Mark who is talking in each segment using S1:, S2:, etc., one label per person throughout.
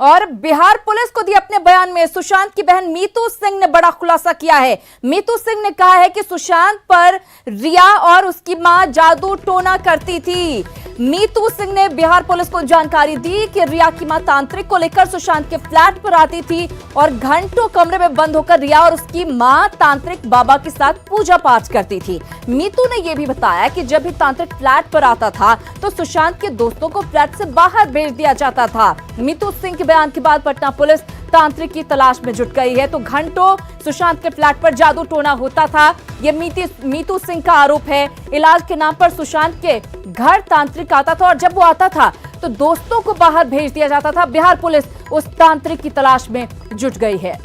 S1: और बिहार पुलिस को दिए अपने बयान में सुशांत की बहन मीतू सिंह ने बड़ा खुलासा किया है। मीतू सिंह ने कहा है कि सुशांत पर रिया और उसकी मां जादू टोना करती थी। मीतू सिंह ने बिहार पुलिस को जानकारी दी कि रिया की मां तांत्रिक को लेकर सुशांत के फ्लैट पर आती थी और घंटों कमरे में बंद होकर रिया और उसकी मां तांत्रिक बाबा के साथ पूजा पाठ करती थी। मीतू ने यह भी बताया कि जब भी तांत्रिक फ्लैट पर आता था तो सुशांत के दोस्तों को फ्लैट से बाहर भेज दिया जाता था। मीतू सिंह के बयान के बाद पटना पुलिस तांत्रिक की तलाश में जुट गई है। तो घंटों सुशांत के फ्लैट पर जादू टोना होता था, ये मीतू सिंह का आरोप है। इलाज के नाम पर सुशांत के घर तांत्रिक आता था और जब वो आता था तो दोस्तों को बाहर भेज दिया जाता था। बिहार पुलिस उस तांत्रिक की तलाश में जुट गई है।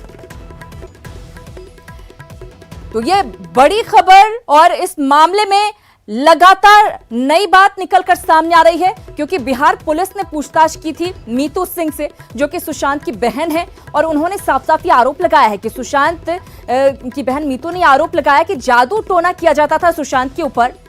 S1: तो ये बड़ी खबर और इस मामले में लगातार नई बात निकलकर सामने आ रही है, क्योंकि बिहार पुलिस ने पूछताछ की थी मीतू सिंह से, जो कि सुशांत की बहन है, और उन्होंने साफ साफ ये आरोप लगाया है कि सुशांत की बहन मीतू ने आरोप लगाया कि जादू टोना किया जाता था सुशांत के ऊपर।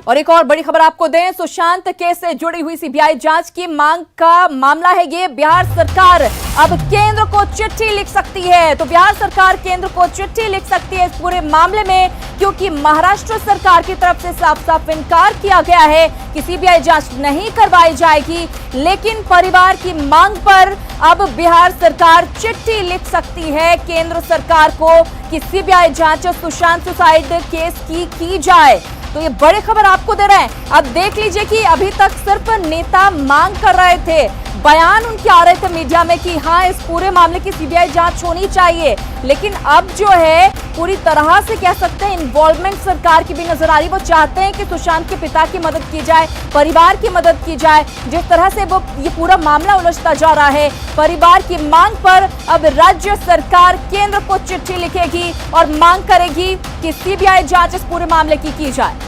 S1: और एक और बड़ी खबर आपको दें, सुशांत केस से जुड़ी हुई सीबीआई जांच की मांग का मामला है ये। बिहार सरकार अब केंद्र को चिट्ठी लिख सकती है। तो बिहार सरकार केंद्र को चिट्ठी लिख सकती है इस पूरे मामले में, क्योंकि महाराष्ट्र सरकार की तरफ से साफ साफ इनकार किया गया है कि सीबीआई जांच नहीं करवाई जाएगी। लेकिन परिवार की मांग पर अब बिहार सरकार चिट्ठी लिख सकती है केंद्र सरकार को कि सीबीआई जांच सुशांत सुसाइड केस की जाए। तो ये बड़ी खबर आपको दे रहे हैं। अब देख लीजिए कि अभी तक सिर्फ नेता मांग कर रहे थे, बयान उनके आ रहे थे मीडिया में कि हाँ इस पूरे मामले की सीबीआई जांच होनी चाहिए, लेकिन अब जो है पूरी तरह से कह सकते हैं इन्वॉल्वमेंट सरकार की भी नजर आ रही। वो चाहते हैं कि सुशांत के पिता की मदद की जाए, परिवार की मदद की जाए। जिस तरह से वो ये पूरा मामला उलझता जा रहा है, परिवार की मांग पर अब राज्य सरकार केंद्र को चिट्ठी लिखेगी और मांग करेगी कि सीबीआई जांच इस पूरे मामले की जाए।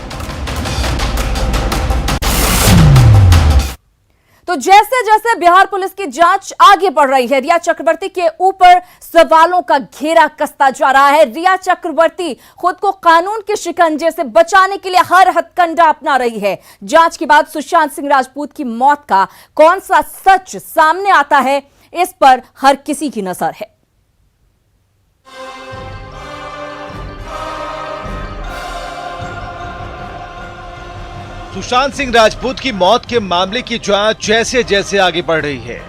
S1: तो जैसे जैसे बिहार पुलिस की जांच आगे बढ़ रही है, रिया चक्रवर्ती के ऊपर सवालों का घेरा कसता जा रहा है। रिया चक्रवर्ती खुद को कानून के शिकंजे से बचाने के लिए हर हथकंडा अपना रही है। जांच के बाद सुशांत सिंह राजपूत की मौत का कौन सा सच सामने आता है, इस पर हर किसी की नजर है।
S2: सुशांत सिंह राजपूत की मौत के मामले की जांच जैसे जैसे आगे बढ़ रही है,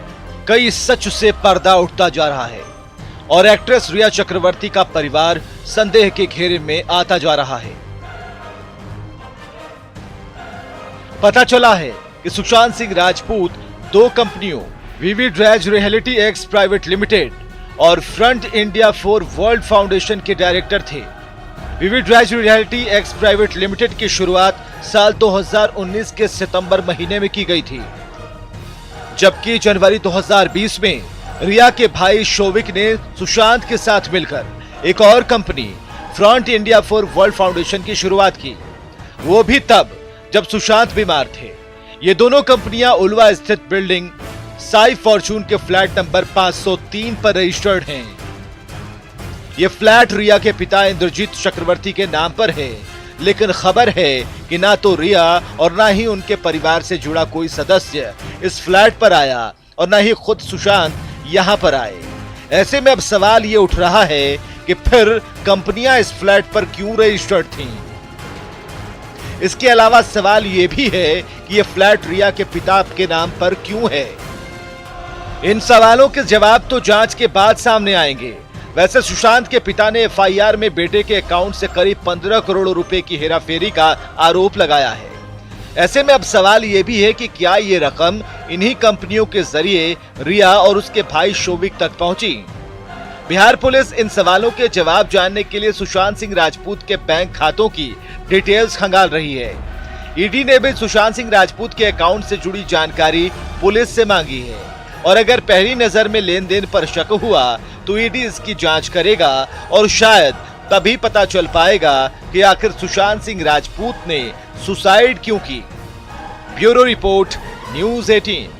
S2: कई सच से पर्दा उठता जा रहा है और एक्ट्रेस रिया चक्रवर्ती का परिवार संदेह के घेरे में आता जा रहा है। पता चला है कि सुशांत सिंह राजपूत दो कंपनियों विविड राज रियलिटी एक्स प्राइवेट लिमिटेड और front India for world foundation के डायरेक्टर थे। विविड राज रियलिटी एक्स प्राइवेट लिमिटेड की शुरुआत साल 2019 के सितंबर महीने में की गई थी, जबकि जनवरी 2020 में रिया के भाई शोविक ने सुशांत के साथ मिलकर एक और company front India for world foundation की शुरुआत की, वो भी तब जब सुशांत बीमार थे। ये दोनों कंपनियां उलवा स्थित बिल्डिंग साई फॉर्चून के फ्लैट नंबर 503 पर रजिस्टर्ड हैं। ये फ्लैट रिया के पिता इंद्रजीत चक्रवर्ती के नाम पर है, लेकिन खबर है कि ना तो रिया और ना ही उनके परिवार से जुड़ा कोई सदस्य इस फ्लैट पर आया और ना ही खुद सुशांत यहां पर आए। ऐसे में अब सवाल ये उठ रहा है कि फिर कंपनियां इस फ्लैट पर क्यों रजिस्टर्ड थीं? इसके अलावा सवाल ये भी है कि ये फ्लैट रिया के पिता के नाम पर क्यों है? इन सवालों के जवाब तो जांच के बाद सामने आएंगे। वैसे सुशांत के पिता ने एफआईआर में बेटे के अकाउंट से करीब 15 करोड़ रुपए की हेराफेरी का आरोप लगाया है। ऐसे में अब सवाल ये भी है कि क्या ये रकम इन्हीं कंपनियों के जरिए रिया और उसके भाई शोविक तक पहुंची? बिहार पुलिस इन सवालों के जवाब जानने के लिए सुशांत सिंह राजपूत के बैंक खातों की डिटेल्स खंगाल रही है। ईडी ने भी सुशांत सिंह राजपूत के अकाउंट से जुड़ी जानकारी पुलिस से मांगी है और अगर पहली नजर में लेन देन पर शक हुआ तो ईडी इसकी जांच करेगा और शायद तभी पता चल पाएगा कि आखिर सुशांत सिंह राजपूत ने सुसाइड क्यों की। Bureau report, news 18।